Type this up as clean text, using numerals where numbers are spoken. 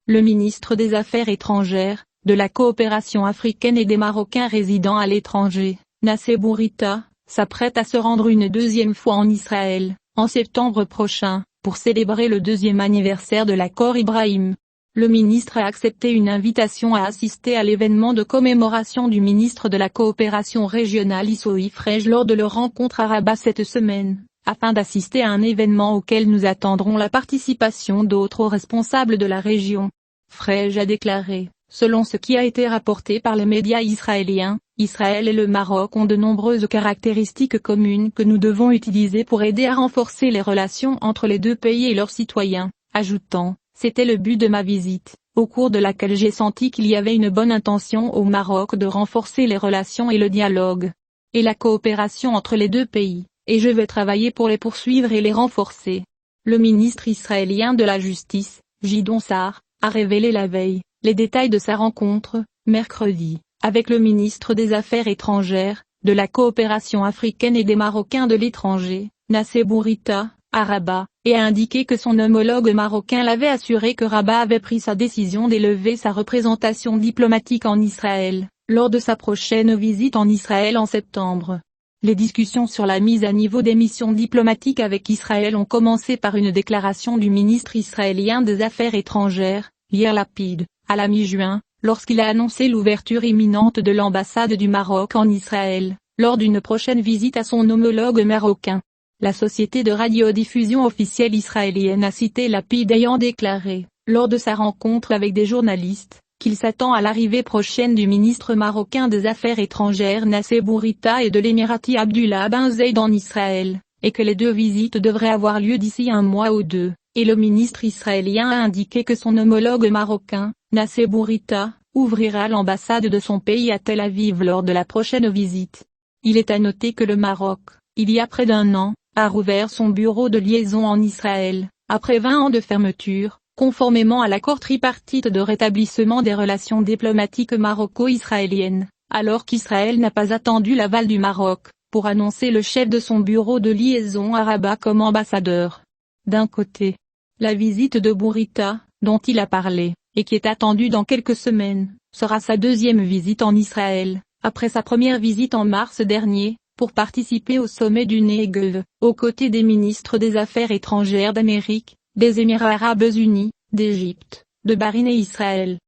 le ministre des Affaires étrangères, de la coopération africaine et des Marocains résidant à l'étranger, Nassé Bourita, s'apprête à se rendre une deuxième fois en Israël, en septembre prochain, pour célébrer le 2e anniversaire de l'accord Ibrahim. Le ministre a accepté une invitation à assister à l'événement de commémoration du ministre de la coopération régionale Issoï Frej lors de leur rencontre à Rabat cette semaine, afin d'assister à un événement auquel nous attendrons la participation d'autres responsables de la région. Frej a déclaré, selon ce qui a été rapporté par les médias israéliens, Israël et le Maroc ont de nombreuses caractéristiques communes que nous devons utiliser pour aider à renforcer les relations entre les deux pays et leurs citoyens, ajoutant, c'était le but de ma visite, au cours de laquelle j'ai senti qu'il y avait une bonne intention au Maroc de renforcer les relations et le dialogue, et la coopération entre les deux pays, et je vais travailler pour les poursuivre et les renforcer. Le ministre israélien de la Justice, Gideon Sa'ar, a révélé la veille, les détails de sa rencontre, mercredi, avec le ministre des Affaires étrangères, de la coopération africaine et des Marocains de l'étranger, Nassé Bourita, à Rabat, et a indiqué que son homologue marocain l'avait assuré que Rabat avait pris sa décision d'élever sa représentation diplomatique en Israël, lors de sa prochaine visite en Israël en septembre. Les discussions sur la mise à niveau des missions diplomatiques avec Israël ont commencé par une déclaration du ministre israélien des Affaires étrangères, Yair Lapid, à la mi-juin, lorsqu'il a annoncé l'ouverture imminente de l'ambassade du Maroc en Israël, lors d'une prochaine visite à son homologue marocain. La société de radiodiffusion officielle israélienne a cité Lapid ayant déclaré, lors de sa rencontre avec des journalistes, qu'il s'attend à l'arrivée prochaine du ministre marocain des Affaires étrangères Nassé Bourita et de l'Émirati Abdullah Ben Zayed en Israël, et que les deux visites devraient avoir lieu d'ici un mois ou deux, et le ministre israélien a indiqué que son homologue marocain, Nassé Bourita, ouvrira l'ambassade de son pays à Tel Aviv lors de la prochaine visite. Il est à noter que le Maroc, il y a près d'un an, a rouvert son bureau de liaison en Israël, après 20 ans de fermeture, conformément à l'accord tripartite de rétablissement des relations diplomatiques maroco-israéliennes, alors qu'Israël n'a pas attendu l'aval du Maroc, pour annoncer le chef de son bureau de liaison à Rabat comme ambassadeur. D'un côté, la visite de Bourita, dont il a parlé, et qui est attendue dans quelques semaines, sera sa deuxième visite en Israël, après sa première visite en mars dernier, pour participer au sommet du Negev, aux côtés des ministres des Affaires étrangères d'Amérique, des Émirats arabes unis, d'Égypte, de Bahreïn et Israël.